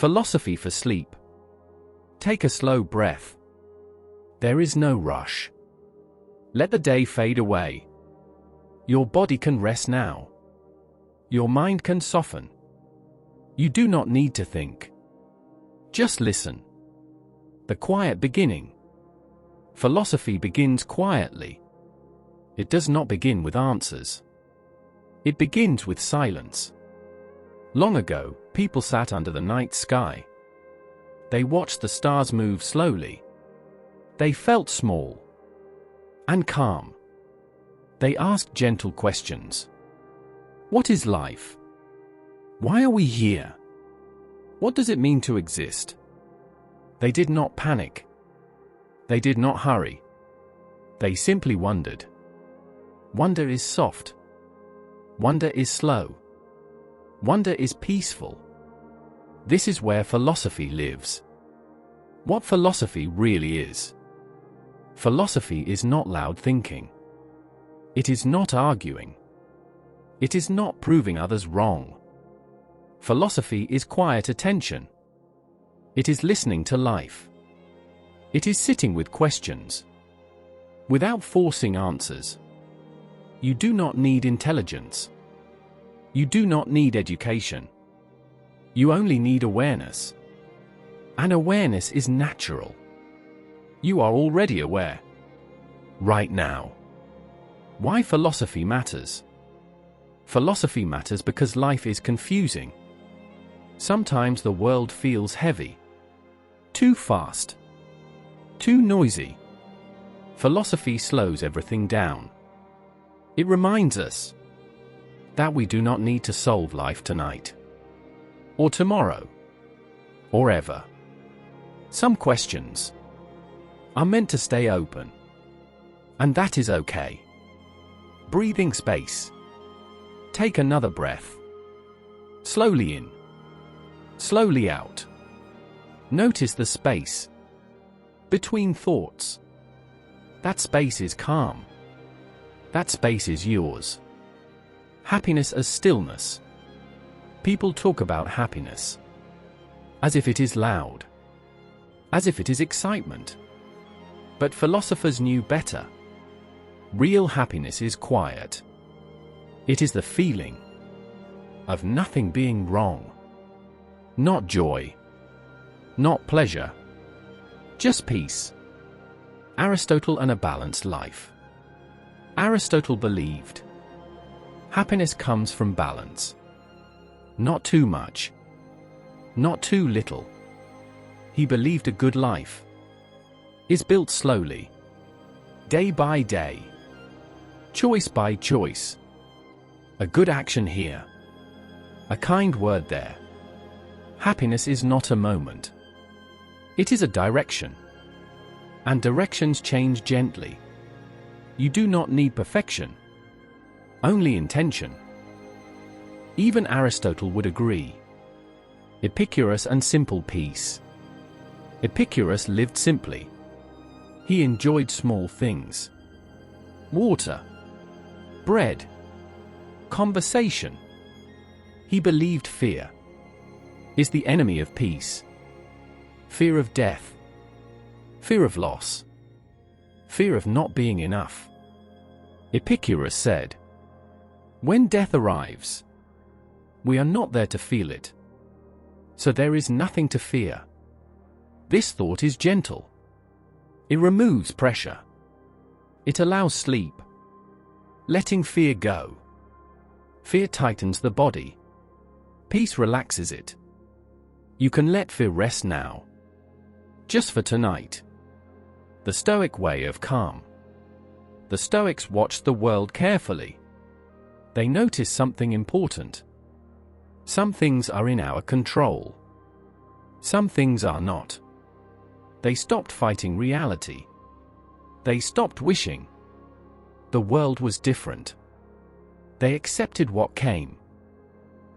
Philosophy for sleep. Take a slow breath. There is no rush. Let the day fade away. Your body can rest now. Your mind can soften. You do not need to think. Just listen. The quiet beginning. Philosophy begins quietly. It does not begin with answers. It begins with silence. Long ago, people sat under the night sky. They watched the stars move slowly. They felt small and calm. They asked gentle questions. What is life? Why are we here? What does it mean to exist? They did not panic. They did not hurry. They simply wondered. Wonder is soft. Wonder is slow. Wonder is peaceful. This is where philosophy lives. What philosophy really is. Philosophy is not loud thinking. It is not arguing. It is not proving others wrong. Philosophy is quiet attention. It is listening to life. It is sitting with questions, without forcing answers. You do not need intelligence. You do not need education. You only need awareness. And awareness is natural. You are already aware. Right now. Why philosophy matters? Philosophy matters because life is confusing. Sometimes the world feels heavy. Too fast. Too noisy. Philosophy slows everything down. It reminds us that we do not need to solve life tonight, or tomorrow, or ever. Some questions are meant to stay open, and that is okay. Breathing space. Take another breath. Slowly in. Slowly out. Notice the space between thoughts. That space is calm. That space is yours. Happiness as stillness. People talk about happiness as if it is loud, as if it is excitement. But philosophers knew better. Real happiness is quiet. It is the feeling of nothing being wrong. Not joy. Not pleasure. Just peace. Aristotle and a balanced life. Aristotle believed happiness comes from balance. Not too much. Not too little. He believed a good life is built slowly. Day by day. Choice by choice. A good action here. A kind word there. Happiness is not a moment. It is a direction. And directions change gently. You do not need perfection. Only intention. Even Aristotle would agree. Epicurus and simple peace. Epicurus lived simply. He enjoyed small things. Water. Bread. Conversation. He believed fear is the enemy of peace. Fear of death. Fear of loss. Fear of not being enough. Epicurus said, when death arrives, we are not there to feel it. So there is nothing to fear. This thought is gentle. It removes pressure. It allows sleep. Letting fear go. Fear tightens the body. Peace relaxes it. You can let fear rest now. Just for tonight. The Stoic way of calm. The Stoics watched the world carefully. They noticed something important. Some things are in our control. Some things are not. They stopped fighting reality. They stopped wishing the world was different. They accepted what came.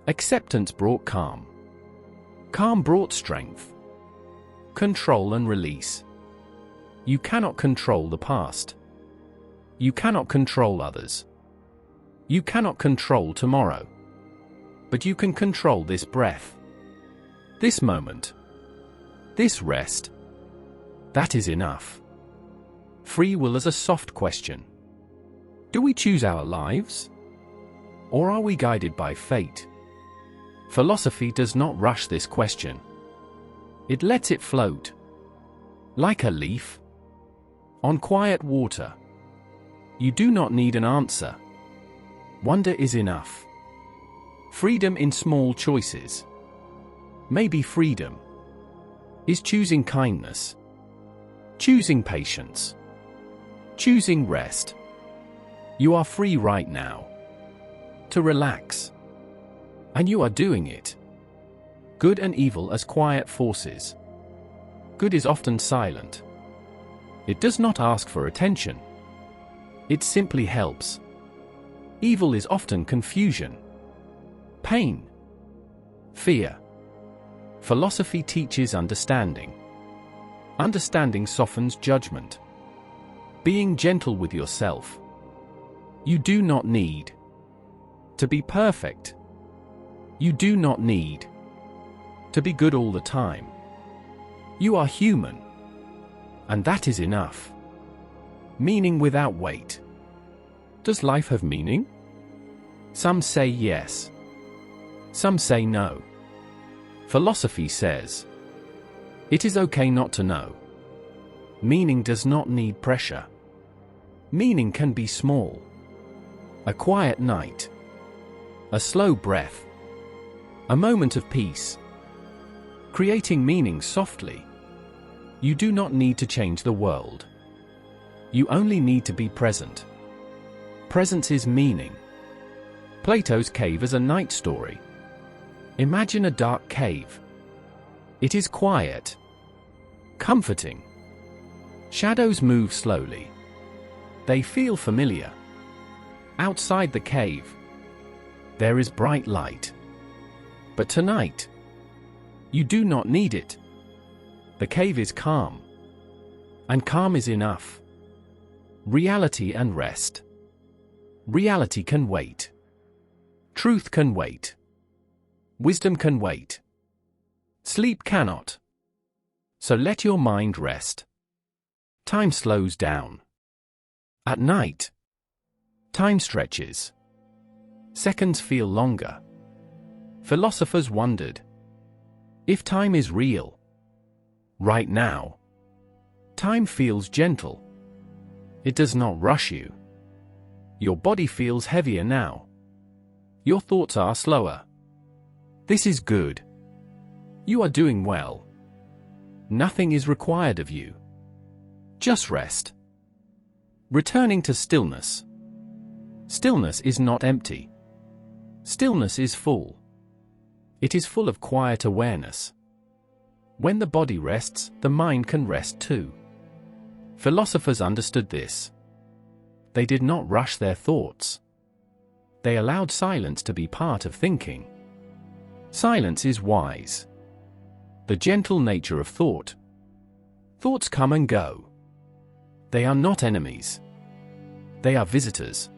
Acceptance brought calm. Calm brought strength. Control and release. You cannot control the past. You cannot control others. You cannot control tomorrow. But you can control this breath. This moment. This rest. That is enough. Free will is a soft question. Do we choose our lives? Or are we guided by fate? Philosophy does not rush this question. It lets it float. Like a leaf on quiet water. You do not need an answer. Wonder is enough. Freedom in small choices. Maybe freedom is choosing kindness, choosing patience, choosing rest. You are free right now to relax. And you are doing it. Good and evil as quiet forces. Good is often silent. It does not ask for attention. It simply helps. Evil is often confusion, pain, fear. Philosophy teaches understanding. Understanding softens judgment. Being gentle with yourself. You do not need to be perfect. You do not need to be good all the time. You are human. And that is enough. Meaning without weight. Does life have meaning? Some say yes. Some say no. Philosophy says it is okay not to know. Meaning does not need pressure. Meaning can be small. A quiet night. A slow breath. A moment of peace. Creating meaning softly. You do not need to change the world. You only need to be present. Presence is meaning. Plato's cave is a night story. Imagine a dark cave. It is quiet, comforting. Shadows move slowly. They feel familiar. Outside the cave, there is bright light. But tonight, you do not need it. The cave is calm. And calm is enough. Reality and rest. Reality can wait. Truth can wait. Wisdom can wait. Sleep cannot. So let your mind rest. Time slows down. At night, time stretches. Seconds feel longer. Philosophers wondered if time is real. Right now, time feels gentle. It does not rush you. Your body feels heavier now. Your thoughts are slower. This is good. You are doing well. Nothing is required of you. Just rest. Returning to stillness. Stillness is not empty. Stillness is full. It is full of quiet awareness. When the body rests, the mind can rest too. Philosophers understood this. They did not rush their thoughts. They allowed silence to be part of thinking. Silence is wise. The gentle nature of thought. Thoughts come and go. They are not enemies. They are visitors.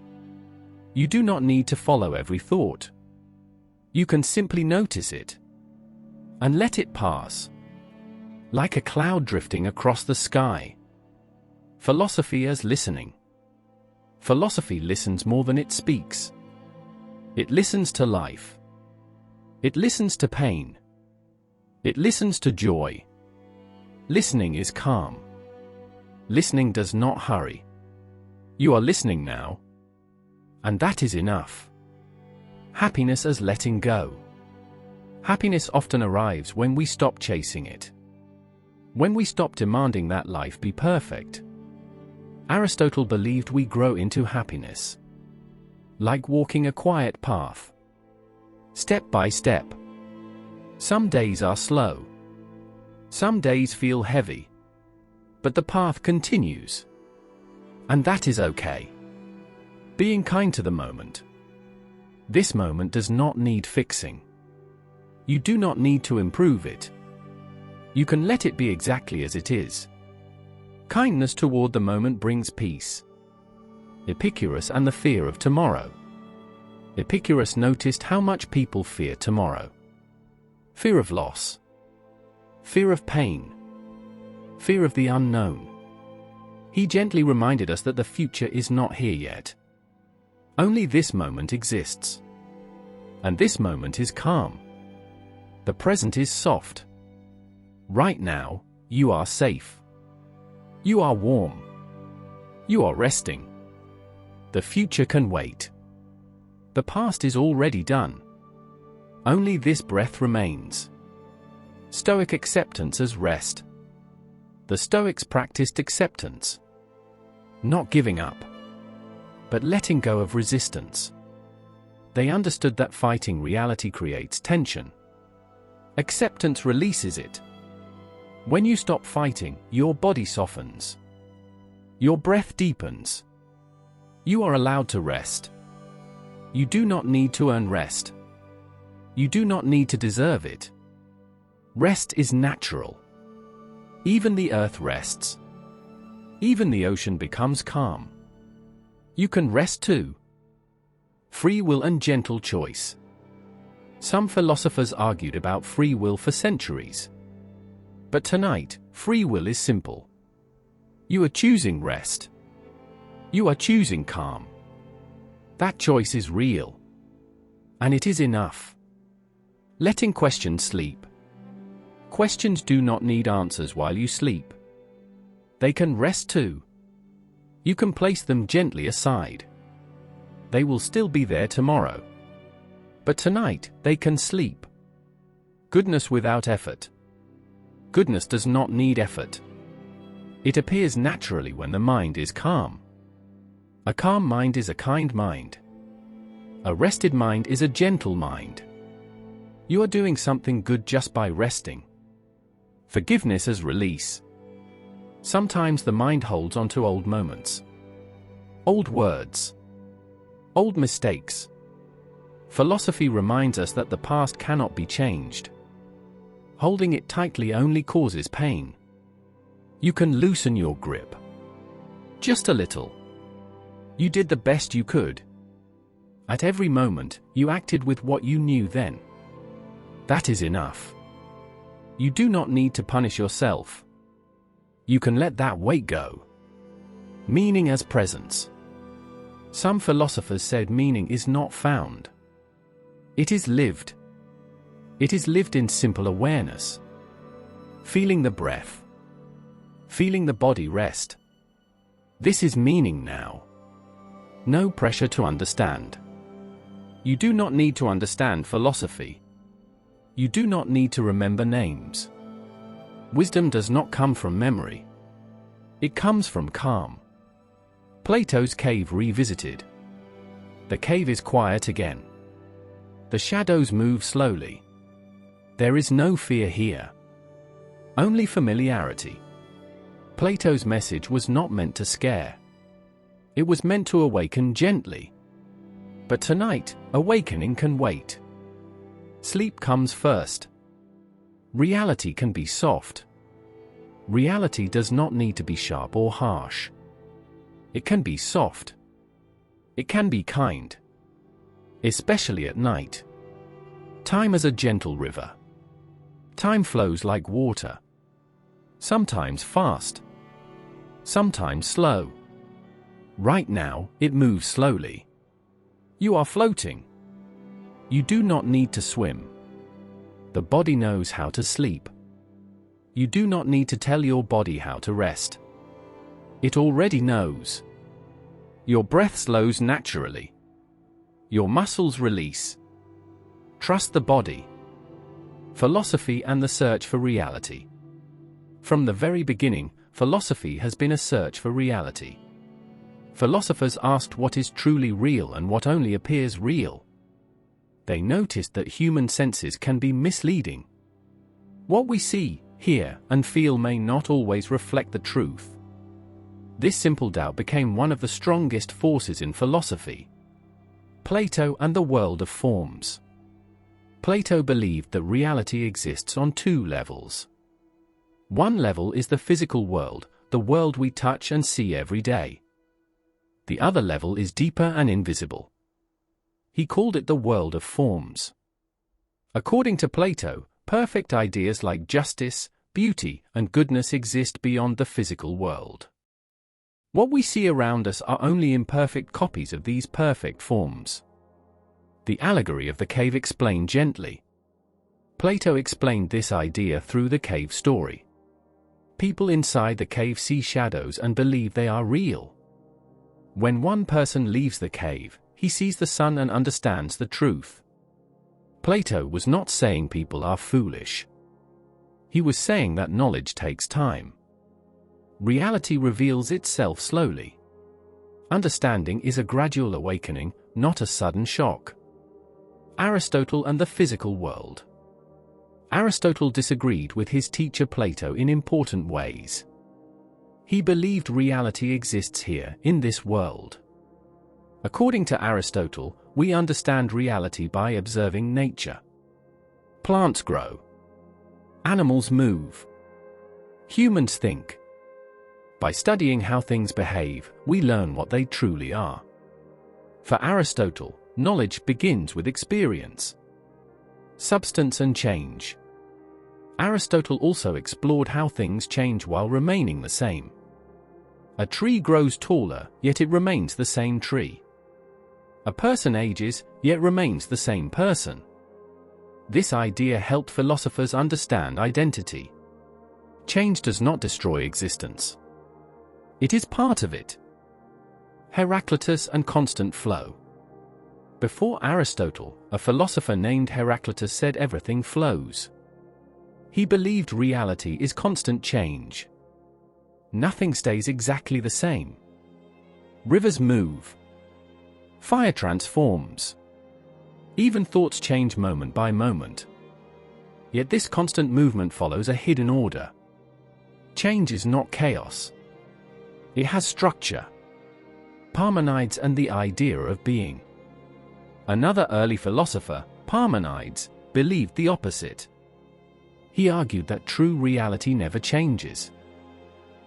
You do not need to follow every thought. You can simply notice it and let it pass. Like a cloud drifting across the sky. Philosophy as listening. Philosophy listens more than it speaks. It listens to life. It listens to pain. It listens to joy. Listening is calm. Listening does not hurry. You are listening now. And that is enough. Happiness as letting go. Happiness often arrives when we stop chasing it. When we stop demanding that life be perfect. Aristotle believed we grow into happiness. Like walking a quiet path. Step by step. Some days are slow. Some days feel heavy. But the path continues. And that is okay. Being kind to the moment. This moment does not need fixing. You do not need to improve it. You can let it be exactly as it is. Kindness toward the moment brings peace. Epicurus and the fear of tomorrow. Epicurus noticed how much people fear tomorrow. Fear of loss. Fear of pain. Fear of the unknown. He gently reminded us that the future is not here yet. Only this moment exists. And this moment is calm. The present is soft. Right now, you are safe. You are warm. You are resting. The future can wait. The past is already done. Only this breath remains. Stoic acceptance as rest. The Stoics practiced acceptance. Not giving up, but letting go of resistance. They understood that fighting reality creates tension. Acceptance releases it. When you stop fighting, your body softens. Your breath deepens. You are allowed to rest. You do not need to earn rest. You do not need to deserve it. Rest is natural. Even the earth rests. Even the ocean becomes calm. You can rest too. Free will and gentle choice. Some philosophers argued about free will for centuries. But tonight, free will is simple. You are choosing rest. You are choosing calm. That choice is real. And it is enough. Letting questions sleep. Questions do not need answers while you sleep. They can rest too. You can place them gently aside. They will still be there tomorrow. But tonight, they can sleep. Goodness without effort. Goodness does not need effort. It appears naturally when the mind is calm. A calm mind is a kind mind. A rested mind is a gentle mind. You are doing something good just by resting. Forgiveness as release. Sometimes the mind holds on to old moments. Old words. Old mistakes. Philosophy reminds us that the past cannot be changed. Holding it tightly only causes pain. You can loosen your grip. Just a little. You did the best you could. At every moment, you acted with what you knew then. That is enough. You do not need to punish yourself. You can let that weight go. Meaning as presence. Some philosophers said meaning is not found. It is lived. It is lived in simple awareness. Feeling the breath. Feeling the body rest. This is meaning now. No pressure to understand. You do not need to understand philosophy. You do not need to remember names. Wisdom does not come from memory. It comes from calm. Plato's cave revisited. The cave is quiet again. The shadows move slowly. There is no fear here. Only familiarity. Plato's message was not meant to scare. It was meant to awaken gently. But tonight, awakening can wait. Sleep comes first. Reality can be soft. Reality does not need to be sharp or harsh. It can be soft. It can be kind. Especially at night. Time is a gentle river. Time flows like water. Sometimes fast. Sometimes slow. Right now, it moves slowly. You are floating. You do not need to swim. The body knows how to sleep. You do not need to tell your body how to rest. It already knows. Your breath slows naturally. Your muscles release. Trust the body. Philosophy and the search for reality. From the very beginning, philosophy has been a search for reality. Philosophers asked what is truly real and what only appears real. They noticed that human senses can be misleading. What we see, hear, and feel may not always reflect the truth. This simple doubt became one of the strongest forces in philosophy. Plato and the world of forms. Plato believed that reality exists on two levels. One level is the physical world, the world we touch and see every day. The other level is deeper and invisible. He called it the world of forms. According to Plato, perfect ideas like justice, beauty, and goodness exist beyond the physical world. What we see around us are only imperfect copies of these perfect forms. The allegory of the cave explained gently. Plato explained this idea through the cave story. People inside the cave see shadows and believe they are real. When one person leaves the cave, he sees the sun and understands the truth. Plato was not saying people are foolish. He was saying that knowledge takes time. Reality reveals itself slowly. Understanding is a gradual awakening, not a sudden shock. Aristotle and the physical world. Aristotle disagreed with his teacher Plato in important ways. He believed reality exists here, in this world. According to Aristotle, we understand reality by observing nature. Plants grow. Animals move. Humans think. By studying how things behave, we learn what they truly are. For Aristotle, knowledge begins with experience. Substance and change. Aristotle also explored how things change while remaining the same. A tree grows taller, yet it remains the same tree. A person ages, yet remains the same person. This idea helped philosophers understand identity. Change does not destroy existence. It is part of it. Heraclitus and constant flow. Before Aristotle, a philosopher named Heraclitus said everything flows. He believed reality is constant change. Nothing stays exactly the same. Rivers move. Fire transforms. Even thoughts change moment by moment. Yet this constant movement follows a hidden order. Change is not chaos. It has structure. Parmenides and the idea of being. Another early philosopher, Parmenides, believed the opposite. He argued that true reality never changes.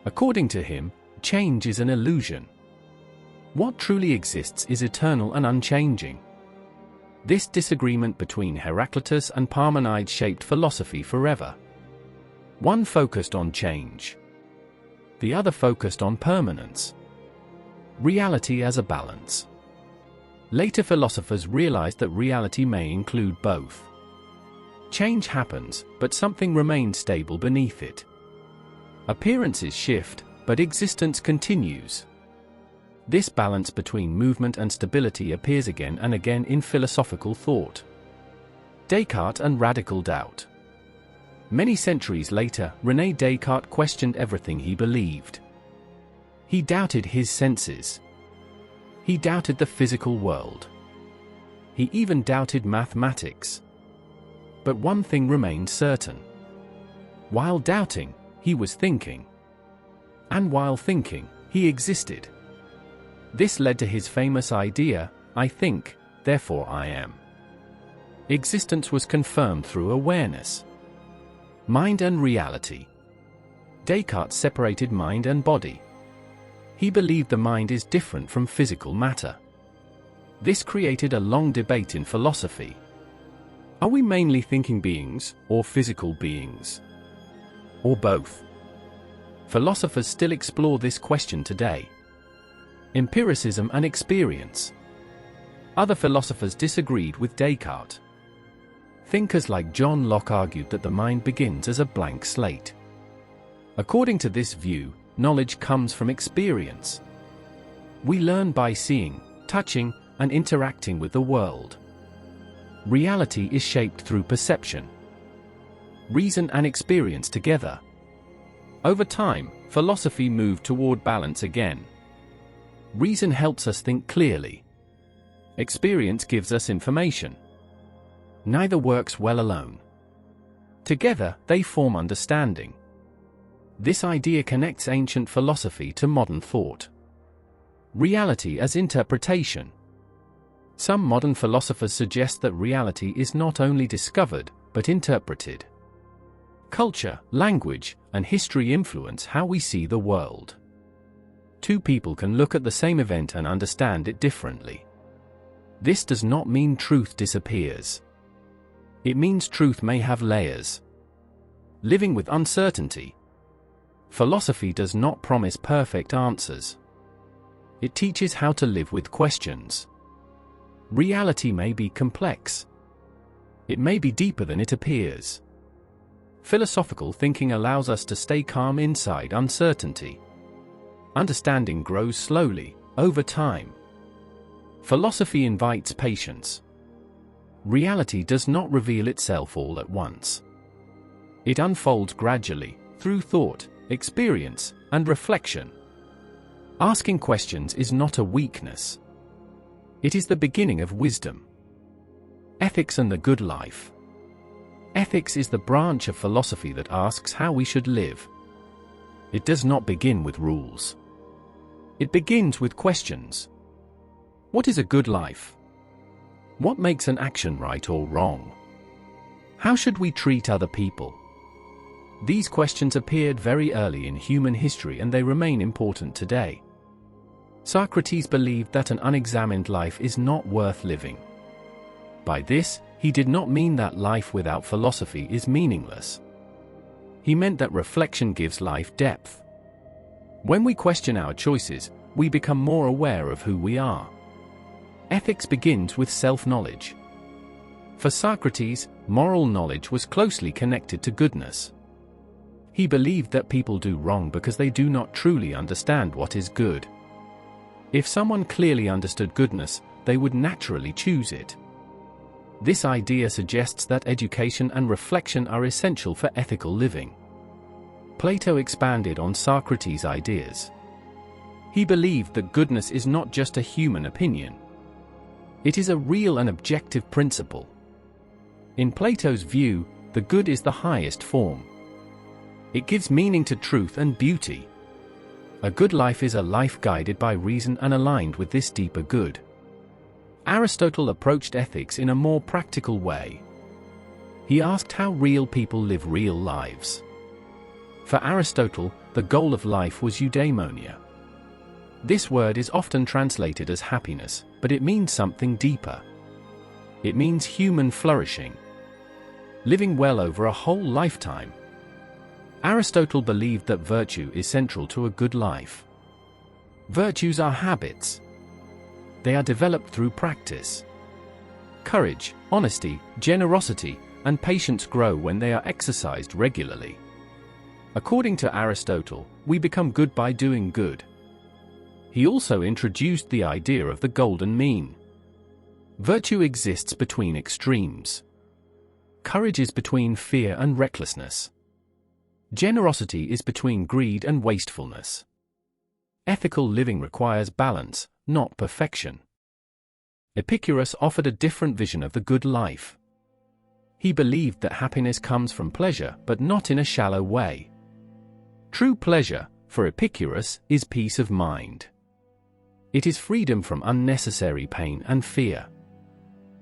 According to him, change is an illusion. What truly exists is eternal and unchanging. This disagreement between Heraclitus and Parmenides shaped philosophy forever. One focused on change. The other focused on permanence. Reality as a balance. Later philosophers realized that reality may include both. Change happens, but something remains stable beneath it. Appearances shift, but existence continues. This balance between movement and stability appears again and again in philosophical thought. Descartes and radical doubt. Many centuries later, René Descartes questioned everything he believed. He doubted his senses. He doubted the physical world. He even doubted mathematics. But one thing remained certain. While doubting, he was thinking. And while thinking, he existed. This led to his famous idea, I think, therefore I am. Existence was confirmed through awareness. Mind and reality. Descartes separated mind and body. He believed the mind is different from physical matter. This created a long debate in philosophy. Are we mainly thinking beings, or physical beings? Or both? Philosophers still explore this question today. Empiricism and experience. Other philosophers disagreed with Descartes. Thinkers like John Locke argued that the mind begins as a blank slate. According to this view, knowledge comes from experience. We learn by seeing, touching, and interacting with the world. Reality is shaped through perception. Reason and experience together. Over time, philosophy moved toward balance again. Reason helps us think clearly. Experience gives us information. Neither works well alone. Together, they form understanding. This idea connects ancient philosophy to modern thought. Reality as interpretation. Some modern philosophers suggest that reality is not only discovered, but interpreted. Culture, language, and history influence how we see the world. Two people can look at the same event and understand it differently. This does not mean truth disappears. It means truth may have layers. living with uncertainty. Philosophy does not promise perfect answers. It teaches how to live with questions. Reality may be complex. It may be deeper than it appears. Philosophical thinking allows us to stay calm inside uncertainty. Understanding grows slowly, over time. Philosophy invites patience. Reality does not reveal itself all at once. It unfolds gradually, through thought, experience, and reflection. Asking questions is not a weakness. It is the beginning of wisdom. Ethics and the good life. Ethics is the branch of philosophy that asks how we should live. It does not begin with rules. It begins with questions. What is a good life? What makes an action right or wrong? How should we treat other people? These questions appeared very early in human history and they remain important today. Socrates believed that an unexamined life is not worth living. By this, he did not mean that life without philosophy is meaningless. He meant that reflection gives life depth. When we question our choices, we become more aware of who we are. Ethics begins with self-knowledge. For Socrates, moral knowledge was closely connected to goodness. He believed that people do wrong because they do not truly understand what is good. If someone clearly understood goodness, they would naturally choose it. This idea suggests that education and reflection are essential for ethical living. Plato expanded on Socrates' ideas. He believed that goodness is not just a human opinion. It is a real and objective principle. In Plato's view, the good is the highest form. It gives meaning to truth and beauty. A good life is a life guided by reason and aligned with this deeper good. Aristotle approached ethics in a more practical way. He asked how real people live real lives. For Aristotle, the goal of life was eudaimonia. This word is often translated as happiness, but it means something deeper. It means human flourishing. Living well over a whole lifetime. Aristotle believed that virtue is central to a good life. Virtues are habits. They are developed through practice. Courage, honesty, generosity, and patience grow when they are exercised regularly. According to Aristotle, we become good by doing good. He also introduced the idea of the golden mean. Virtue exists between extremes. Courage is between fear and recklessness. Generosity is between greed and wastefulness. Ethical living requires balance, not perfection. Epicurus offered a different vision of the good life. He believed that happiness comes from pleasure, but not in a shallow way. True pleasure, for Epicurus, is peace of mind. It is freedom from unnecessary pain and fear.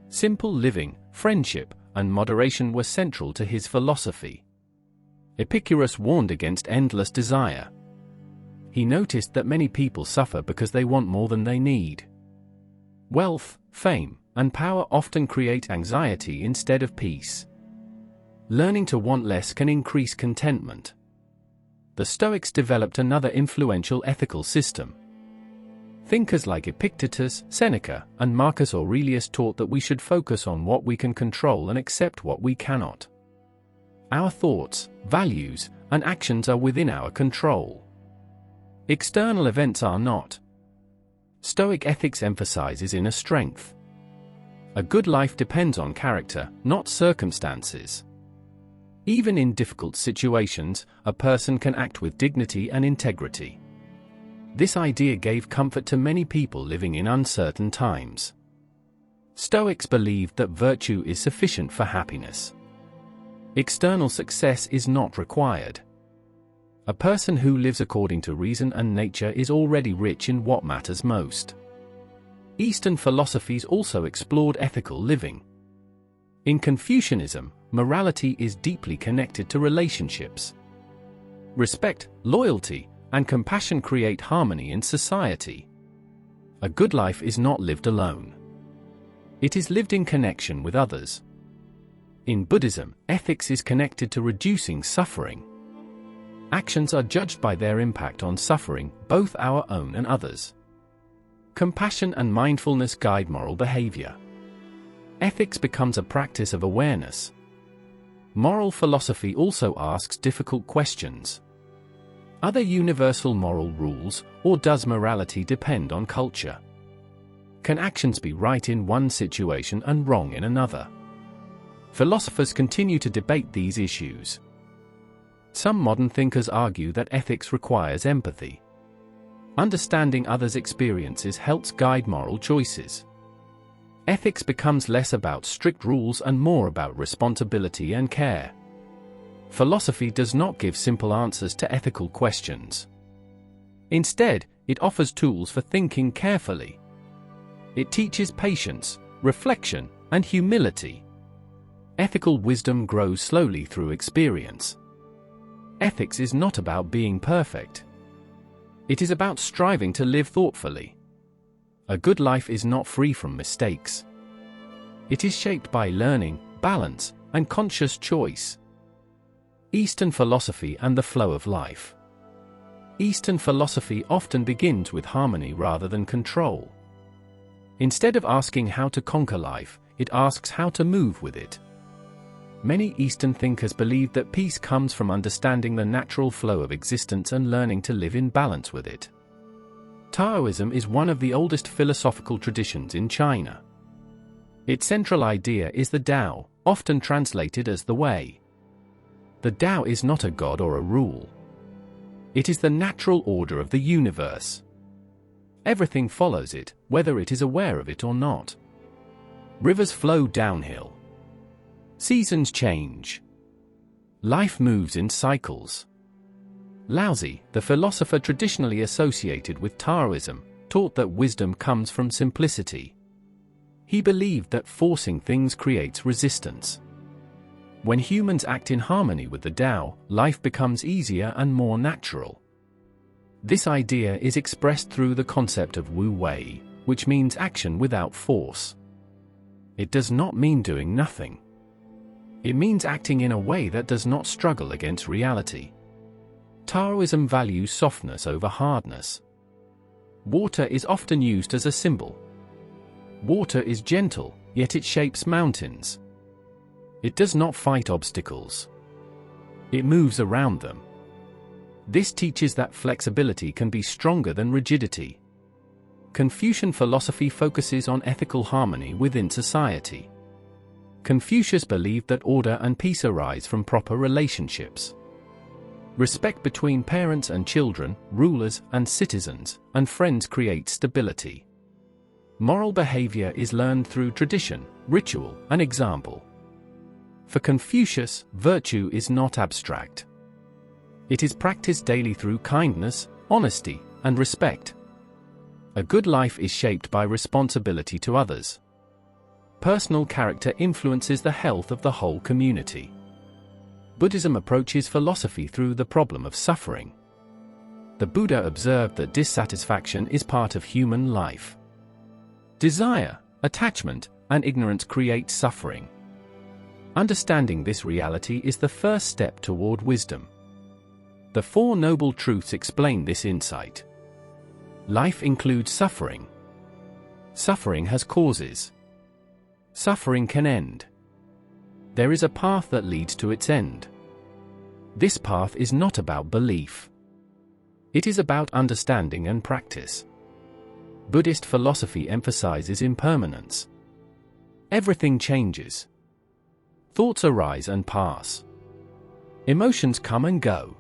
Simple living, friendship, and moderation were central to his philosophy. Epicurus warned against endless desire. He noticed that many people suffer because they want more than they need. Wealth, fame, and power often create anxiety instead of peace. Learning to want less can increase contentment. The Stoics developed another influential ethical system. Thinkers like Epictetus, Seneca, and Marcus Aurelius taught that we should focus on what we can control and accept what we cannot. Our thoughts, values, and actions are within our control. External events are not. Stoic ethics emphasizes inner strength. A good life depends on character, not circumstances. Even in difficult situations, a person can act with dignity and integrity. This idea gave comfort to many people living in uncertain times. Stoics believed that virtue is sufficient for happiness. External success is not required. A person who lives according to reason and nature is already rich in what matters most. Eastern philosophies also explored ethical living. In Confucianism, morality is deeply connected to relationships. Respect, loyalty, and compassion create harmony in society. A good life is not lived alone. It is lived in connection with others. In Buddhism, ethics is connected to reducing suffering. Actions are judged by their impact on suffering, both our own and others. Compassion and mindfulness guide moral behavior. Ethics becomes a practice of awareness. Moral philosophy also asks difficult questions. Are there universal moral rules, or does morality depend on culture? Can actions be right in one situation and wrong in another? Philosophers continue to debate these issues. Some modern thinkers argue that ethics requires empathy. Understanding others' experiences helps guide moral choices. Ethics becomes less about strict rules and more about responsibility and care. Philosophy does not give simple answers to ethical questions. Instead, it offers tools for thinking carefully. It teaches patience, reflection, and humility. Ethical wisdom grows slowly through experience. Ethics is not about being perfect. It is about striving to live thoughtfully. A good life is not free from mistakes. It is shaped by learning, balance, and conscious choice. Eastern philosophy and the flow of life. Eastern philosophy often begins with harmony rather than control. Instead of asking how to conquer life, it asks how to move with it. Many Eastern thinkers believe that peace comes from understanding the natural flow of existence and learning to live in balance with it. Taoism is one of the oldest philosophical traditions in China. Its central idea is the Tao, often translated as the Way. The Tao is not a god or a rule. It is the natural order of the universe. Everything follows it, whether it is aware of it or not. Rivers flow downhill. Seasons change. Life moves in cycles. Laozi, the philosopher traditionally associated with Taoism, taught that wisdom comes from simplicity. He believed that forcing things creates resistance. When humans act in harmony with the Tao, life becomes easier and more natural. This idea is expressed through the concept of Wu Wei, which means action without force. It does not mean doing nothing. It means acting in a way that does not struggle against reality. Taoism values softness over hardness. Water is often used as a symbol. Water is gentle, yet it shapes mountains. It does not fight obstacles. It moves around them. This teaches that flexibility can be stronger than rigidity. Confucian philosophy focuses on ethical harmony within society. Confucius believed that order and peace arise from proper relationships. Respect between parents and children, rulers and citizens, and friends creates stability. Moral behavior is learned through tradition, ritual, and example. For Confucius, virtue is not abstract. It is practiced daily through kindness, honesty, and respect. A good life is shaped by responsibility to others. Personal character influences the health of the whole community. Buddhism approaches philosophy through the problem of suffering. The Buddha observed that dissatisfaction is part of human life. Desire, attachment, and ignorance create suffering. Understanding this reality is the first step toward wisdom. The Four Noble Truths explain this insight. Life includes suffering. Suffering has causes. Suffering can end. There is a path that leads to its end. This path is not about belief. It is about understanding and practice. Buddhist philosophy emphasizes impermanence. Everything changes. Thoughts arise and pass. Emotions come and go.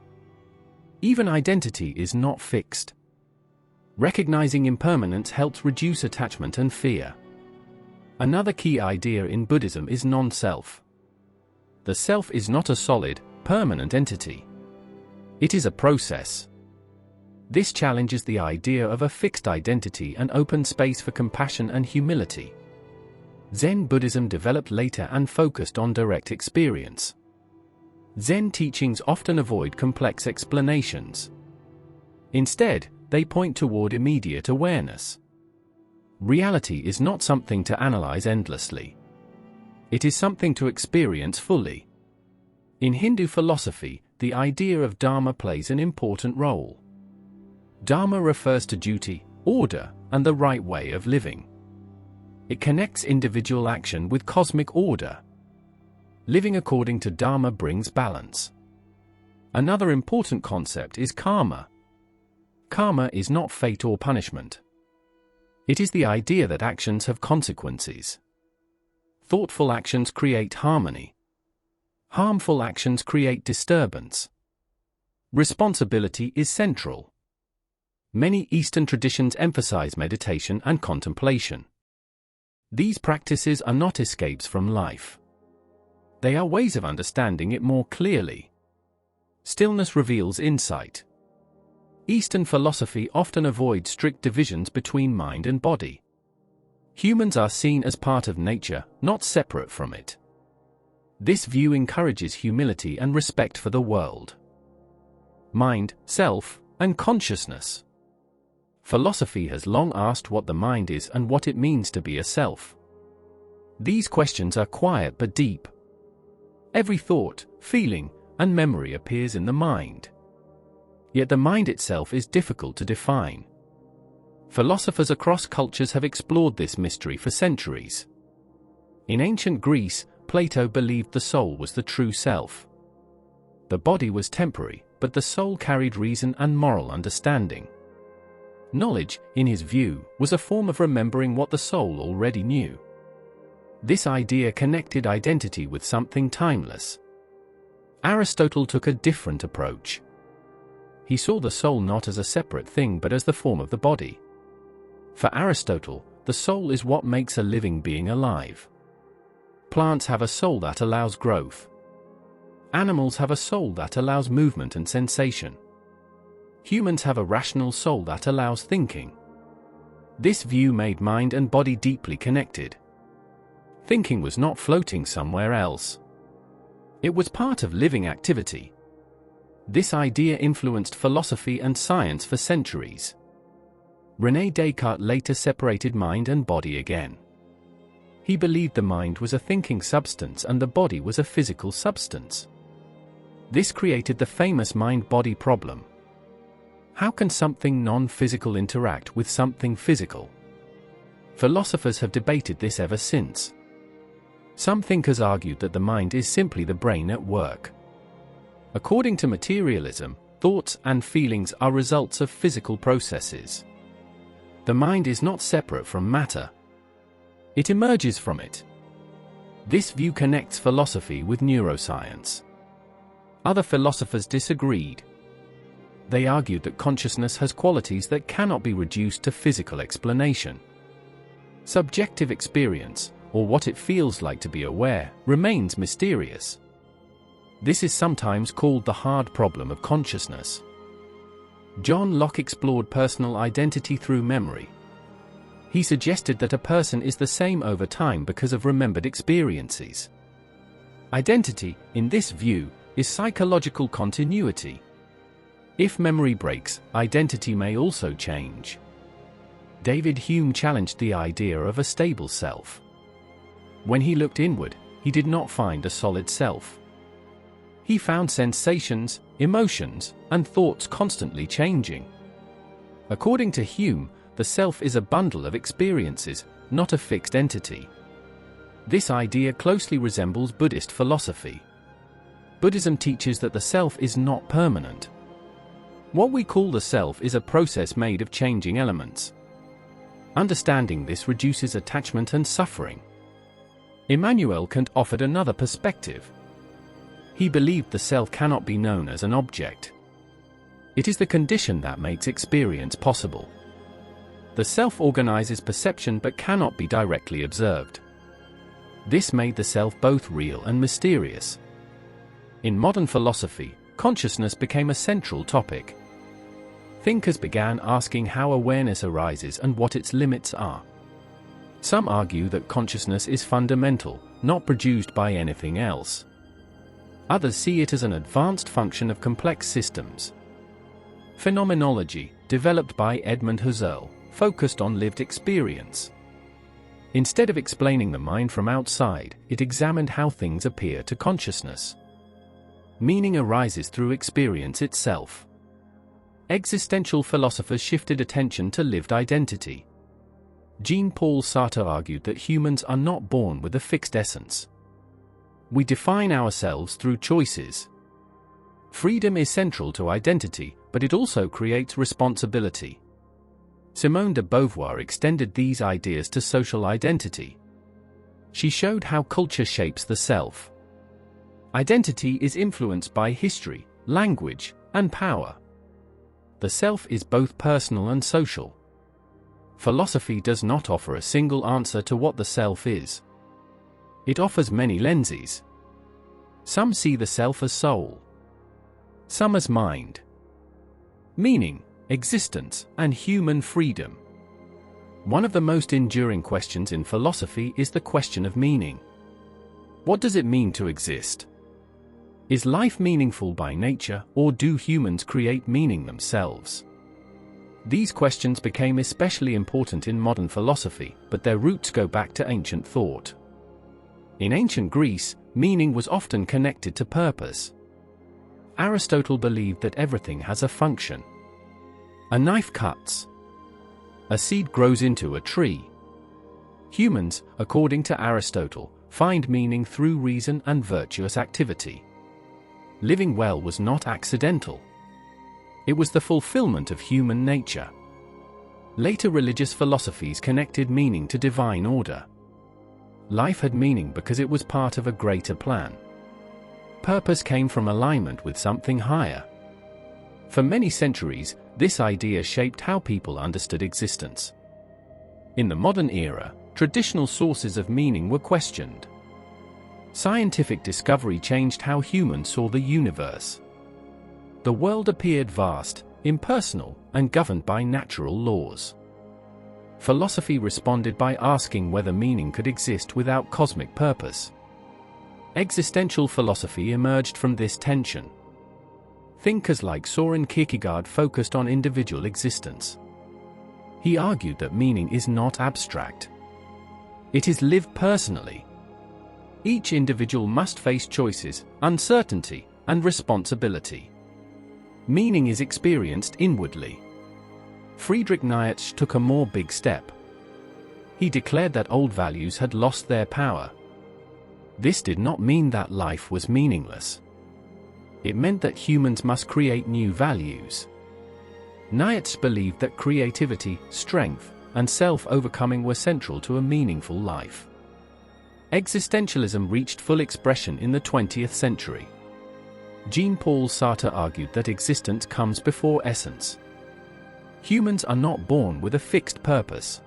Even identity is not fixed. Recognizing impermanence helps reduce attachment and fear. Another key idea in Buddhism is non-self. The self is not a solid, permanent entity. It is a process. This challenges the idea of a fixed identity and opens space for compassion and humility. Zen Buddhism developed later and focused on direct experience. Zen teachings often avoid complex explanations. Instead, they point toward immediate awareness. Reality is not something to analyze endlessly. It is something to experience fully. In Hindu philosophy, the idea of dharma plays an important role. Dharma refers to duty, order, and the right way of living. It connects individual action with cosmic order. Living according to dharma brings balance. Another important concept is karma. Karma is not fate or punishment. It is the idea that actions have consequences. Thoughtful actions create harmony. Harmful actions create disturbance. Responsibility is central. Many Eastern traditions emphasize meditation and contemplation. These practices are not escapes from life. They are ways of understanding it more clearly. Stillness reveals insight. Eastern philosophy often avoids strict divisions between mind and body. Humans are seen as part of nature, not separate from it. This view encourages humility and respect for the world. Mind, self, and consciousness. Philosophy has long asked what the mind is and what it means to be a self. These questions are quiet but deep. Every thought, feeling, and memory appears in the mind. Yet the mind itself is difficult to define. Philosophers across cultures have explored this mystery for centuries. In ancient Greece, Plato believed the soul was the true self. The body was temporary, but the soul carried reason and moral understanding. Knowledge, in his view, was a form of remembering what the soul already knew. This idea connected identity with something timeless. Aristotle took a different approach. He saw the soul not as a separate thing but as the form of the body. For Aristotle, the soul is what makes a living being alive. Plants have a soul that allows growth. Animals have a soul that allows movement and sensation. Humans have a rational soul that allows thinking. This view made mind and body deeply connected. Thinking was not floating somewhere else. It was part of living activity. This idea influenced philosophy and science for centuries. René Descartes later separated mind and body again. He believed the mind was a thinking substance and the body was a physical substance. This created the famous mind-body problem. How can something non-physical interact with something physical? Philosophers have debated this ever since. Some thinkers argued that the mind is simply the brain at work. According to materialism, thoughts and feelings are results of physical processes. The mind is not separate from matter. It emerges from it. This view connects philosophy with neuroscience. Other philosophers disagreed. They argued that consciousness has qualities that cannot be reduced to physical explanation. Subjective experience, or what it feels like to be aware, remains mysterious. This is sometimes called the hard problem of consciousness. John Locke explored personal identity through memory. He suggested that a person is the same over time because of remembered experiences. Identity, in this view, is psychological continuity. If memory breaks, identity may also change. David Hume challenged the idea of a stable self. When he looked inward, he did not find a solid self. He found sensations, emotions, and thoughts constantly changing. According to Hume, the self is a bundle of experiences, not a fixed entity. This idea closely resembles Buddhist philosophy. Buddhism teaches that the self is not permanent. What we call the self is a process made of changing elements. Understanding this reduces attachment and suffering. Immanuel Kant offered another perspective. He believed the self cannot be known as an object. It is the condition that makes experience possible. The self organizes perception but cannot be directly observed. This made the self both real and mysterious. In modern philosophy, consciousness became a central topic. Thinkers began asking how awareness arises and what its limits are. Some argue that consciousness is fundamental, not produced by anything else. Others see it as an advanced function of complex systems. Phenomenology, developed by Edmund Husserl, focused on lived experience. Instead of explaining the mind from outside, it examined how things appear to consciousness. Meaning arises through experience itself. Existential philosophers shifted attention to lived identity. Jean-Paul Sartre argued that humans are not born with a fixed essence. We define ourselves through choices. Freedom is central to identity, but it also creates responsibility. Simone de Beauvoir extended these ideas to social identity. She showed how culture shapes the self. Identity is influenced by history, language, and power. The self is both personal and social. Philosophy does not offer a single answer to what the self is. It offers many lenses. Some see the self as soul. Some as mind, meaning, existence, and human freedom. One of the most enduring questions in philosophy is the question of meaning. What does it mean to exist? Is life meaningful by nature, or do humans create meaning themselves? These questions became especially important in modern philosophy, but their roots go back to ancient thought. In ancient Greece, meaning was often connected to purpose. Aristotle believed that everything has a function. A knife cuts. A seed grows into a tree. Humans, according to Aristotle, find meaning through reason and virtuous activity. Living well was not accidental. It was the fulfillment of human nature. Later religious philosophies connected meaning to divine order. Life had meaning because it was part of a greater plan. Purpose came from alignment with something higher. For many centuries, this idea shaped how people understood existence. In the modern era, traditional sources of meaning were questioned. Scientific discovery changed how humans saw the universe. The world appeared vast, impersonal, and governed by natural laws. Philosophy responded by asking whether meaning could exist without cosmic purpose. Existential philosophy emerged from this tension. Thinkers like Soren Kierkegaard focused on individual existence. He argued that meaning is not abstract. It is lived personally. Each individual must face choices, uncertainty, and responsibility. Meaning is experienced inwardly. Friedrich Nietzsche took a more big step. He declared that old values had lost their power. This did not mean that life was meaningless. It meant that humans must create new values. Nietzsche believed that creativity, strength, and self-overcoming were central to a meaningful life. Existentialism reached full expression in the 20th century. Jean-Paul Sartre argued that existence comes before essence. Humans are not born with a fixed purpose.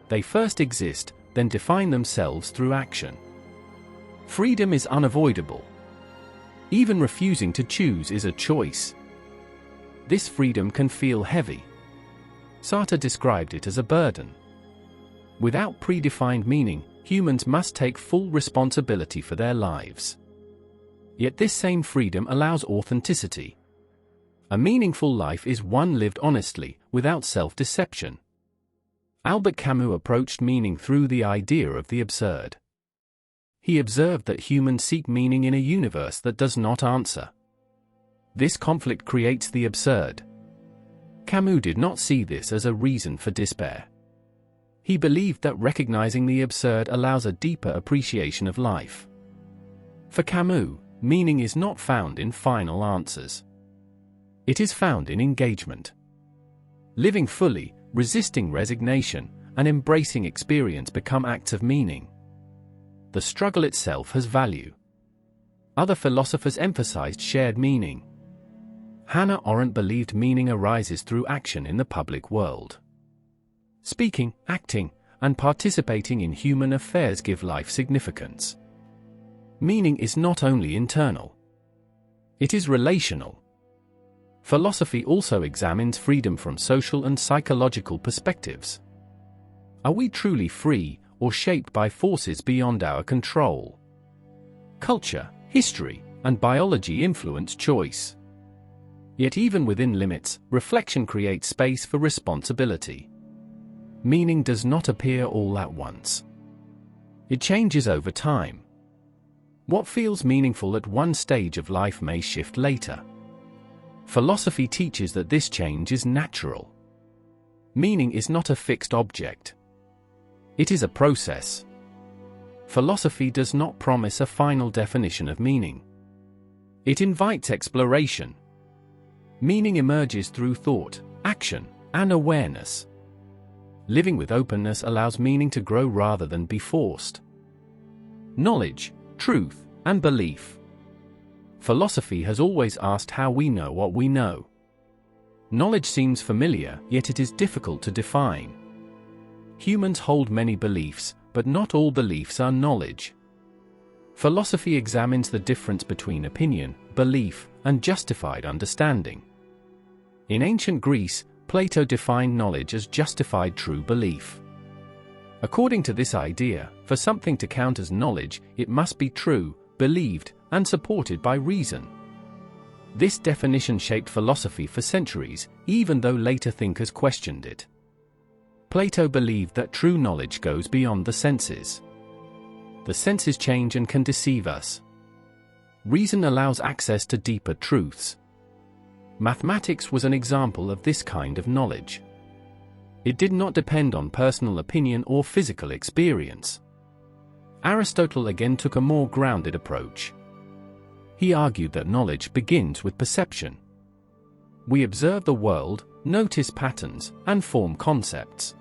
They first exist, then define themselves through action. Freedom is unavoidable. Even refusing to choose is a choice. This freedom can feel heavy. Sartre described it as a burden. Without predefined meaning, humans must take full responsibility for their lives. Yet this same freedom allows authenticity. A meaningful life is one lived honestly, without self-deception. Albert Camus approached meaning through the idea of the absurd. He observed that humans seek meaning in a universe that does not answer. This conflict creates the absurd. Camus did not see this as a reason for despair. He believed that recognizing the absurd allows a deeper appreciation of life. For Camus, meaning is not found in final answers. It is found in engagement. Living fully, resisting resignation, and embracing experience become acts of meaning. The struggle itself has value. Other philosophers emphasized shared meaning. Hannah Arendt believed meaning arises through action in the public world. Speaking, acting, and participating in human affairs give life significance. Meaning is not only internal. It is relational. Philosophy also examines freedom from social and psychological perspectives. Are we truly free, or shaped by forces beyond our control? Culture, history, and biology influence choice. Yet even within limits, reflection creates space for responsibility. Meaning does not appear all at once. It changes over time. What feels meaningful at one stage of life may shift later. Philosophy teaches that this change is natural. Meaning is not a fixed object. It is a process. Philosophy does not promise a final definition of meaning. It invites exploration. Meaning emerges through thought, action, and awareness. Living with openness allows meaning to grow rather than be forced. Knowledge, truth, and belief. Philosophy has always asked how we know what we know. Knowledge seems familiar, yet it is difficult to define. Humans hold many beliefs, but not all beliefs are knowledge. Philosophy examines the difference between opinion, belief, and justified understanding. In ancient Greece, Plato defined knowledge as justified true belief. According to this idea, for something to count as knowledge, it must be true, believed, and supported by reason. This definition shaped philosophy for centuries, even though later thinkers questioned it. Plato believed that true knowledge goes beyond the senses. The senses change and can deceive us. Reason allows access to deeper truths. Mathematics was an example of this kind of knowledge. It did not depend on personal opinion or physical experience. Aristotle again took a more grounded approach. He argued that knowledge begins with perception. We observe the world, notice patterns, and form concepts.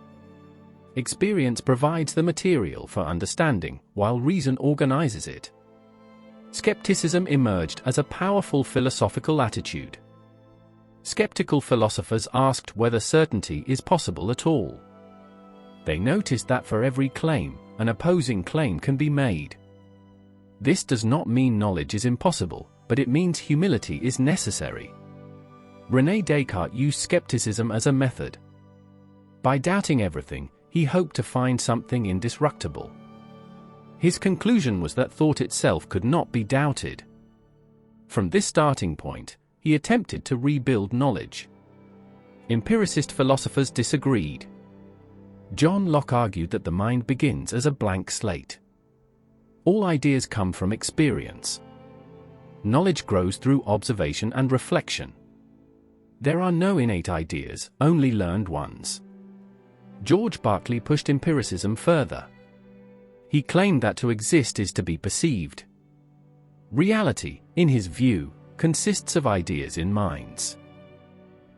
Experience provides the material for understanding, while reason organizes it. Skepticism emerged as a powerful philosophical attitude. Skeptical philosophers asked whether certainty is possible at all. They noticed that for every claim, an opposing claim can be made. This does not mean knowledge is impossible, but it means humility is necessary. René Descartes used skepticism as a method. By doubting everything, he hoped to find something indestructible. His conclusion was that thought itself could not be doubted. From this starting point, he attempted to rebuild knowledge. Empiricist philosophers disagreed. John Locke argued that the mind begins as a blank slate. All ideas come from experience. Knowledge grows through observation and reflection. There are no innate ideas, only learned ones. George Berkeley pushed empiricism further. He claimed that to exist is to be perceived. Reality, in his view, consists of ideas in minds.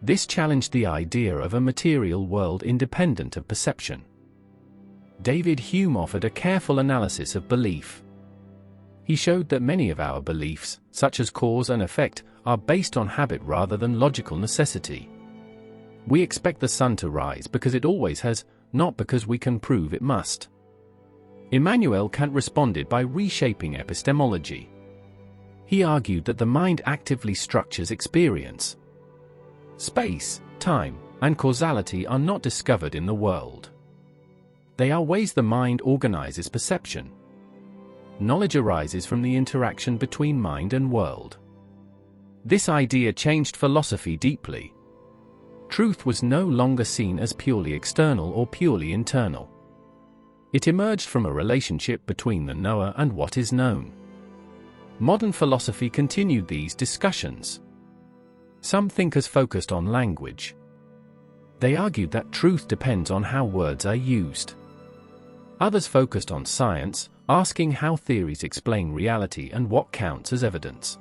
This challenged the idea of a material world independent of perception. David Hume offered a careful analysis of belief. He showed that many of our beliefs, such as cause and effect, are based on habit rather than logical necessity. We expect the sun to rise because it always has, not because we can prove it must. Immanuel Kant responded by reshaping epistemology. He argued that the mind actively structures experience. Space, time, and causality are not discovered in the world. They are ways the mind organizes perception. Knowledge arises from the interaction between mind and world. This idea changed philosophy deeply. Truth was no longer seen as purely external or purely internal. It emerged from a relationship between the knower and what is known. Modern philosophy continued these discussions. Some thinkers focused on language. They argued that truth depends on how words are used. Others focused on science, asking how theories explain reality and what counts as evidence.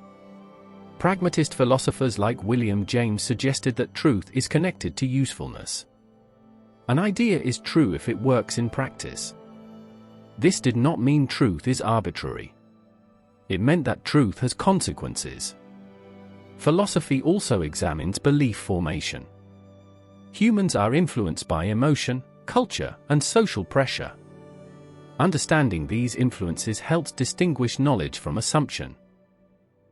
Pragmatist philosophers like William James suggested that truth is connected to usefulness. An idea is true if it works in practice. This did not mean truth is arbitrary. It meant that truth has consequences. Philosophy also examines belief formation. Humans are influenced by emotion, culture, and social pressure. Understanding these influences helps distinguish knowledge from assumption.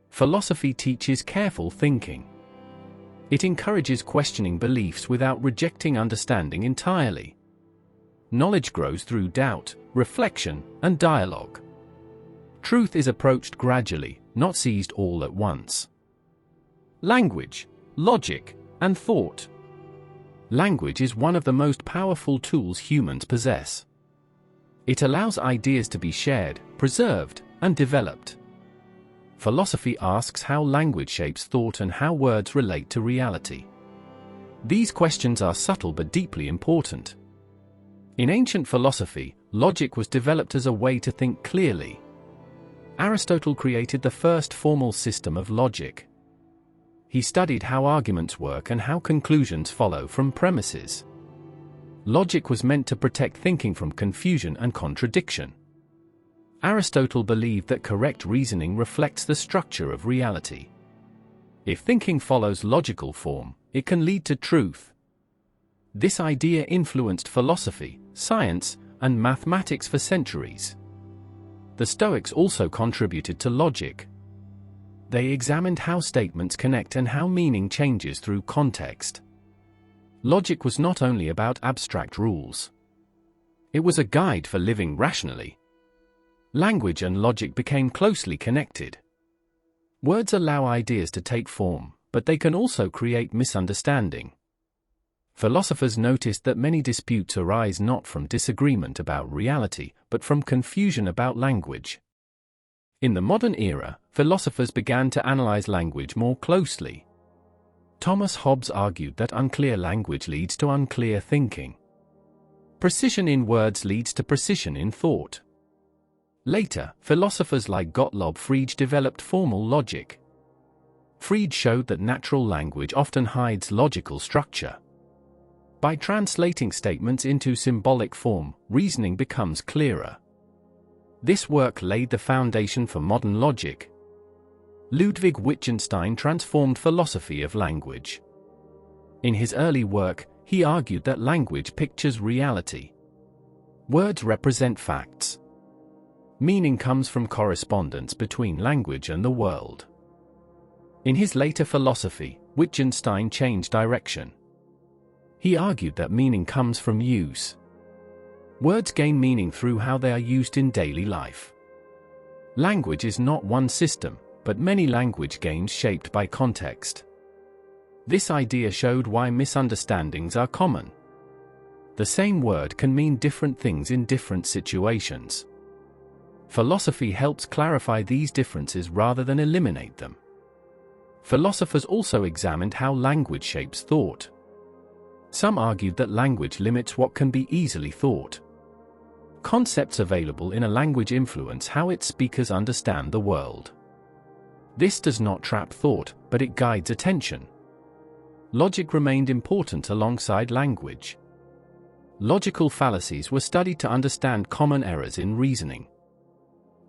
Philosophy teaches careful thinking. It encourages questioning beliefs without rejecting understanding entirely. Knowledge grows through doubt, reflection, and dialogue. Truth is approached gradually, not seized all at once. Language, logic, and thought. Language is one of the most powerful tools humans possess. It allows ideas to be shared, preserved, and developed. Philosophy asks how language shapes thought and how words relate to reality. These questions are subtle but deeply important. In ancient philosophy, logic was developed as a way to think clearly. Aristotle created the first formal system of logic. He studied how arguments work and how conclusions follow from premises. Logic was meant to protect thinking from confusion and contradiction. Aristotle believed that correct reasoning reflects the structure of reality. If thinking follows logical form, it can lead to truth. This idea influenced philosophy, science, and mathematics for centuries. The Stoics also contributed to logic. They examined how statements connect and how meaning changes through context. Logic was not only about abstract rules. It was a guide for living rationally. Language and logic became closely connected. Words allow ideas to take form, but they can also create misunderstanding. Philosophers noticed that many disputes arise not from disagreement about reality, but from confusion about language. In the modern era, philosophers began to analyze language more closely. Thomas Hobbes argued that unclear language leads to unclear thinking. Precision in words leads to precision in thought. Later, philosophers like Gottlob Frege developed formal logic. Frege showed that natural language often hides logical structure. By translating statements into symbolic form, reasoning becomes clearer. This work laid the foundation for modern logic. Ludwig Wittgenstein transformed philosophy of language. In his early work, he argued that language pictures reality. Words represent facts. Meaning comes from correspondence between language and the world. In his later philosophy, Wittgenstein changed direction. He argued that meaning comes from use. Words gain meaning through how they are used in daily life. Language is not one system, but many language games shaped by context. This idea showed why misunderstandings are common. The same word can mean different things in different situations. Philosophy helps clarify these differences rather than eliminate them. Philosophers also examined how language shapes thought. Some argued that language limits what can be easily thought. Concepts available in a language influence how its speakers understand the world. This does not trap thought, but it guides attention. Logic remained important alongside language. Logical fallacies were studied to understand common errors in reasoning.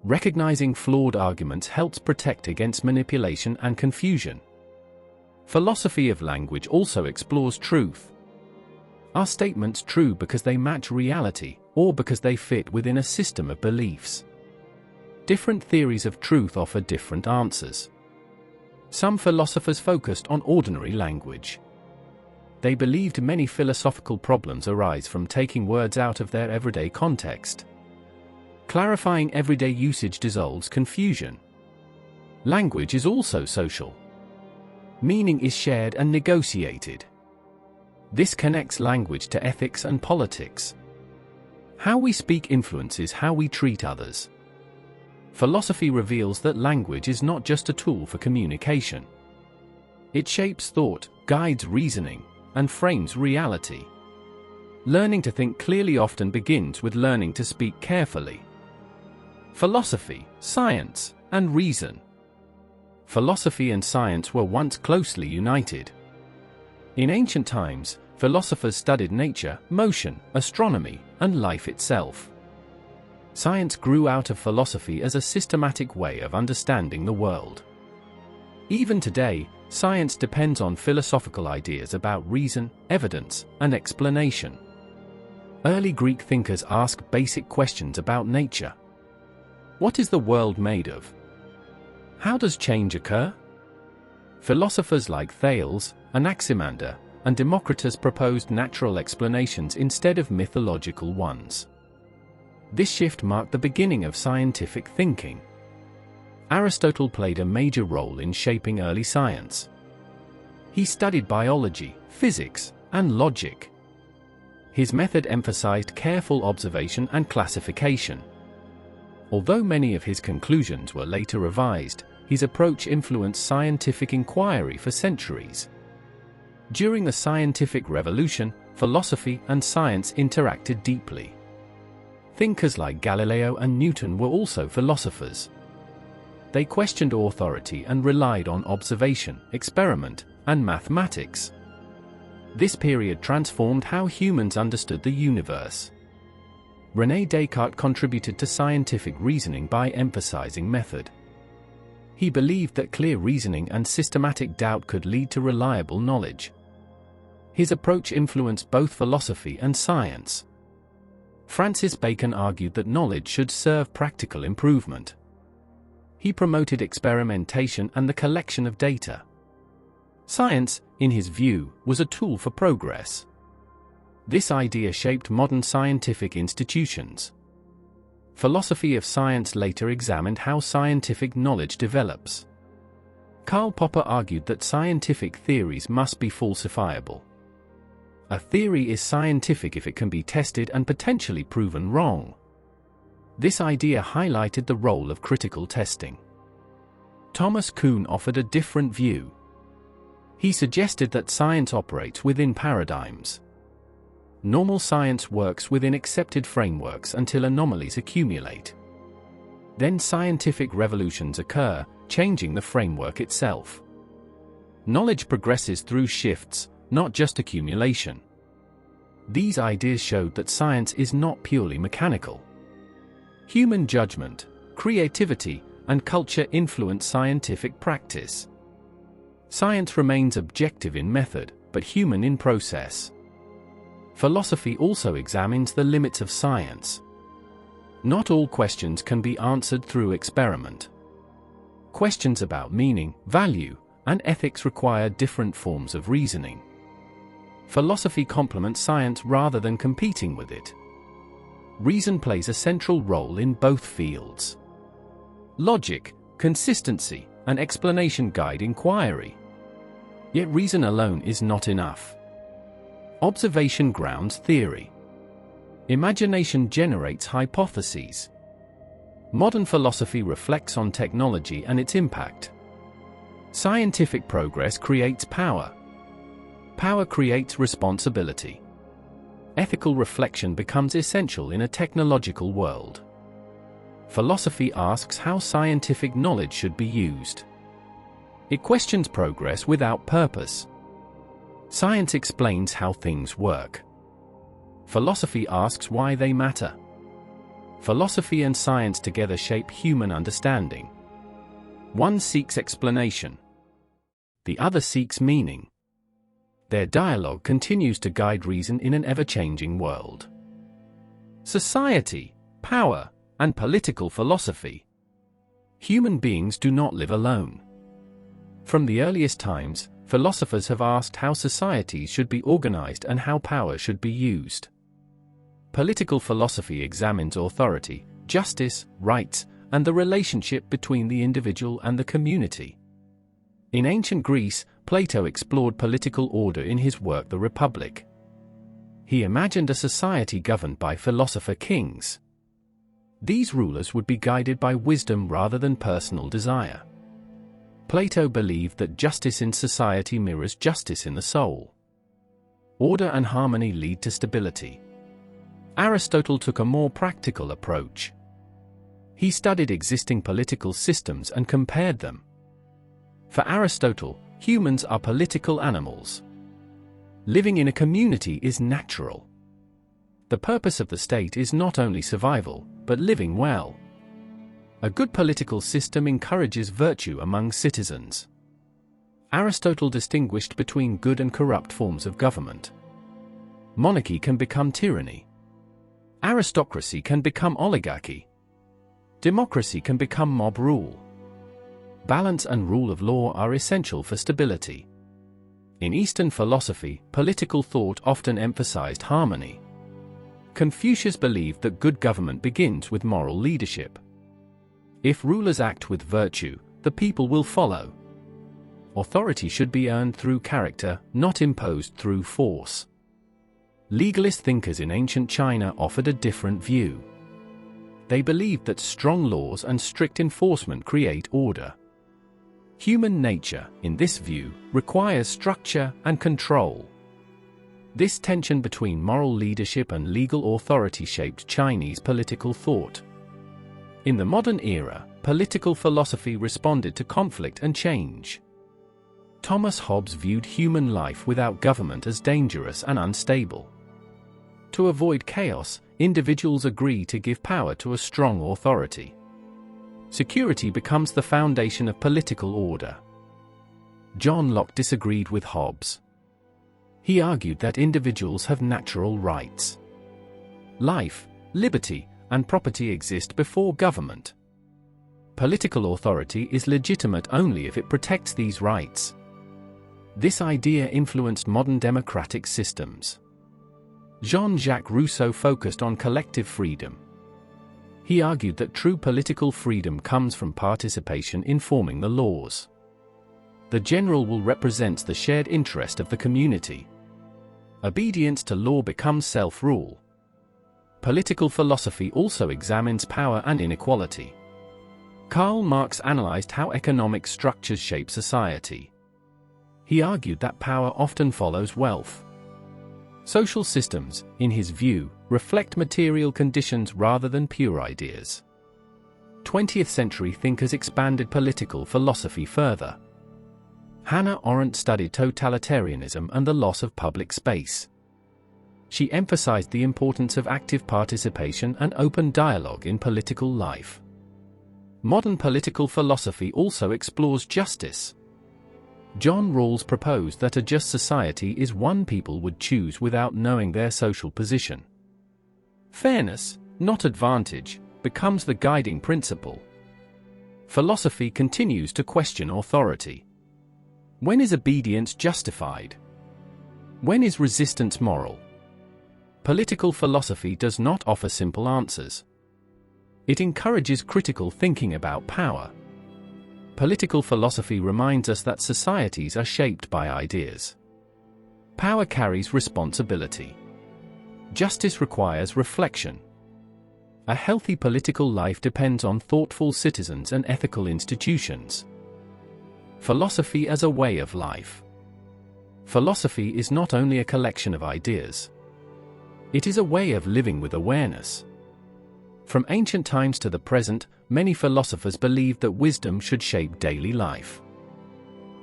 Recognizing flawed arguments helps protect against manipulation and confusion. Philosophy of language also explores truth. Are statements true because they match reality, or because they fit within a system of beliefs? Different theories of truth offer different answers. Some philosophers focused on ordinary language. They believed many philosophical problems arise from taking words out of their everyday context. Clarifying everyday usage dissolves confusion. Language is also social. Meaning is shared and negotiated. This connects language to ethics and politics. How we speak influences how we treat others. Philosophy reveals that language is not just a tool for communication. It shapes thought, guides reasoning, and frames reality. Learning to think clearly often begins with learning to speak carefully. Philosophy, science, and reason. Philosophy and science were once closely united. In ancient times, philosophers studied nature, motion, astronomy, and life itself. Science grew out of philosophy as a systematic way of understanding the world. Even today, science depends on philosophical ideas about reason, evidence, and explanation. Early Greek thinkers asked basic questions about nature. What is the world made of? How does change occur? Philosophers like Thales, Anaximander, and Democritus proposed natural explanations instead of mythological ones. This shift marked the beginning of scientific thinking. Aristotle played a major role in shaping early science. He studied biology, physics, and logic. His method emphasized careful observation and classification. Although many of his conclusions were later revised, his approach influenced scientific inquiry for centuries. During the scientific revolution, philosophy and science interacted deeply. Thinkers like Galileo and Newton were also philosophers. They questioned authority and relied on observation, experiment, and mathematics. This period transformed how humans understood the universe. René Descartes contributed to scientific reasoning by emphasizing method. He believed that clear reasoning and systematic doubt could lead to reliable knowledge. His approach influenced both philosophy and science. Francis Bacon argued that knowledge should serve practical improvement. He promoted experimentation and the collection of data. Science, in his view, was a tool for progress. This idea shaped modern scientific institutions. Philosophy of science later examined how scientific knowledge develops. Karl Popper argued that scientific theories must be falsifiable. A theory is scientific if it can be tested and potentially proven wrong. This idea highlighted the role of critical testing. Thomas Kuhn offered a different view. He suggested that science operates within paradigms. Normal science works within accepted frameworks until anomalies accumulate. Then scientific revolutions occur, changing the framework itself. Knowledge progresses through shifts, not just accumulation. These ideas showed that science is not purely mechanical. Human judgment, creativity, and culture influence scientific practice. Science remains objective in method, but human in process. Philosophy also examines the limits of science. Not all questions can be answered through experiment. Questions about meaning, value, and ethics require different forms of reasoning. Philosophy complements science rather than competing with it. Reason plays a central role in both fields. Logic, consistency, and explanation guide inquiry. Yet reason alone is not enough. Observation grounds theory. Imagination generates hypotheses. Modern philosophy reflects on technology and its impact. Scientific progress creates power. Power creates responsibility. Ethical reflection becomes essential in a technological world. Philosophy asks how scientific knowledge should be used. It questions progress without purpose. Science explains how things work. Philosophy asks why they matter. Philosophy and science together shape human understanding. One seeks explanation. The other seeks meaning. Their dialogue continues to guide reason in an ever-changing world. Society, power, and political philosophy. Human beings do not live alone. From the earliest times, philosophers have asked how societies should be organized and how power should be used. Political philosophy examines authority, justice, rights, and the relationship between the individual and the community. In ancient Greece, Plato explored political order in his work The Republic. He imagined a society governed by philosopher kings. These rulers would be guided by wisdom rather than personal desire. Plato believed that justice in society mirrors justice in the soul. Order and harmony lead to stability. Aristotle took a more practical approach. He studied existing political systems and compared them. For Aristotle, humans are political animals. Living in a community is natural. The purpose of the state is not only survival, but living well. A good political system encourages virtue among citizens. Aristotle distinguished between good and corrupt forms of government. Monarchy can become tyranny. Aristocracy can become oligarchy. Democracy can become mob rule. Balance and rule of law are essential for stability. In Eastern philosophy, political thought often emphasized harmony. Confucius believed that good government begins with moral leadership. If rulers act with virtue, the people will follow. Authority should be earned through character, not imposed through force. Legalist thinkers in ancient China offered a different view. They believed that strong laws and strict enforcement create order. Human nature, in this view, requires structure and control. This tension between moral leadership and legal authority shaped Chinese political thought. In the modern era, political philosophy responded to conflict and change. Thomas Hobbes viewed human life without government as dangerous and unstable. To avoid chaos, individuals agree to give power to a strong authority. Security becomes the foundation of political order. John Locke disagreed with Hobbes. He argued that individuals have natural rights. Life, liberty, and property exist before government. Political authority is legitimate only if it protects these rights. This idea influenced modern democratic systems. Jean-Jacques Rousseau focused on collective freedom. He argued that true political freedom comes from participation in forming the laws. The general will represent the shared interest of the community. Obedience to law becomes self-rule. Political philosophy also examines power and inequality. Karl Marx analyzed how economic structures shape society. He argued that power often follows wealth. Social systems, in his view, reflect material conditions rather than pure ideas. 20th century thinkers expanded political philosophy further. Hannah Arendt studied totalitarianism and the loss of public space. She emphasized the importance of active participation and open dialogue in political life. Modern political philosophy also explores justice. John Rawls proposed that a just society is one people would choose without knowing their social position. Fairness, not advantage, becomes the guiding principle. Philosophy continues to question authority. When is obedience justified? When is resistance moral? Political philosophy does not offer simple answers. It encourages critical thinking about power. Political philosophy reminds us that societies are shaped by ideas. Power carries responsibility. Justice requires reflection. A healthy political life depends on thoughtful citizens and ethical institutions. Philosophy as a way of life. Philosophy is not only a collection of ideas. It is a way of living with awareness. From ancient times to the present, many philosophers believed that wisdom should shape daily life.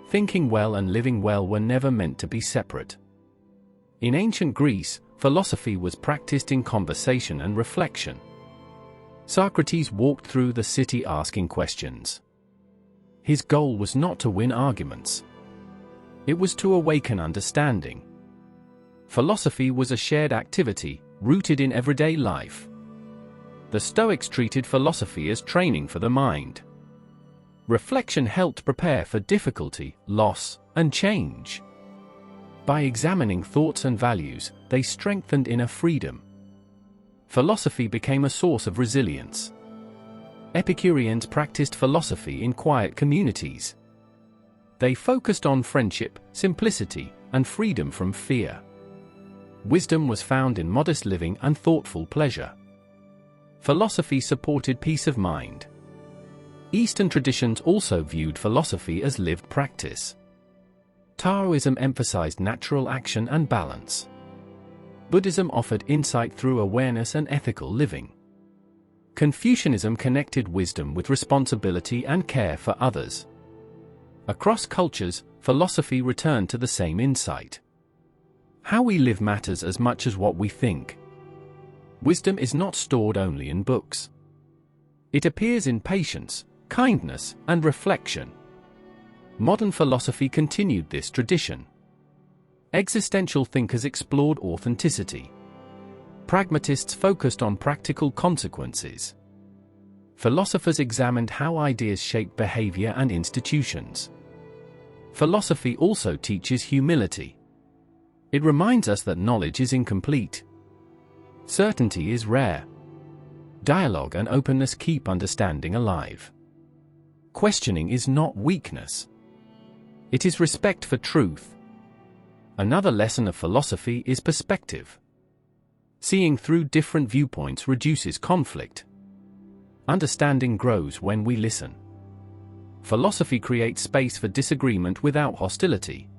Thinking well and living well were never meant to be separate. In ancient Greece, philosophy was practiced in conversation and reflection. Socrates walked through the city asking questions. His goal was not to win arguments. It was to awaken understanding. Philosophy was a shared activity, rooted in everyday life. The Stoics treated philosophy as training for the mind. Reflection helped prepare for difficulty, loss, and change. By examining thoughts and values, they strengthened inner freedom. Philosophy became a source of resilience. Epicureans practiced philosophy in quiet communities. They focused on friendship, simplicity, and freedom from fear. Wisdom was found in modest living and thoughtful pleasure. Philosophy supported peace of mind. Eastern traditions also viewed philosophy as lived practice. Taoism emphasized natural action and balance. Buddhism offered insight through awareness and ethical living. Confucianism connected wisdom with responsibility and care for others. Across cultures, philosophy returned to the same insight. How we live matters as much as what we think. Wisdom is not stored only in books. It appears in patience, kindness, and reflection. Modern philosophy continued this tradition. Existential thinkers explored authenticity. Pragmatists focused on practical consequences. Philosophers examined how ideas shape behavior and institutions. Philosophy also teaches humility. It reminds us that knowledge is incomplete. Certainty is rare. Dialogue and openness keep understanding alive. Questioning is not weakness. It is respect for truth. Another lesson of philosophy is perspective. Seeing through different viewpoints reduces conflict. Understanding grows when we listen. Philosophy creates space for disagreement without hostility.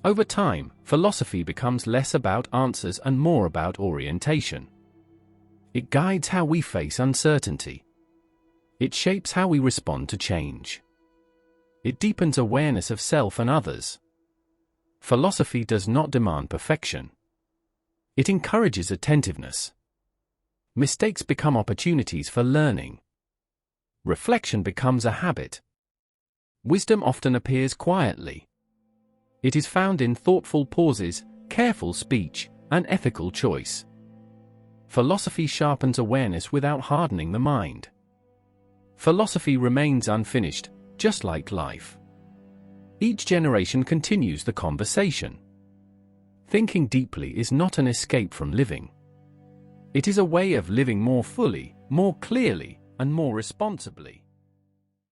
Over time, philosophy becomes less about answers and more about orientation. It guides how we face uncertainty. It shapes how we respond to change. It deepens awareness of self and others. Philosophy does not demand perfection. It encourages attentiveness. Mistakes become opportunities for learning. Reflection becomes a habit. Wisdom often appears quietly. It is found in thoughtful pauses, careful speech, and ethical choice. Philosophy sharpens awareness without hardening the mind. Philosophy remains unfinished, just like life. Each generation continues the conversation. Thinking deeply is not an escape from living. It is a way of living more fully, more clearly, and more responsibly.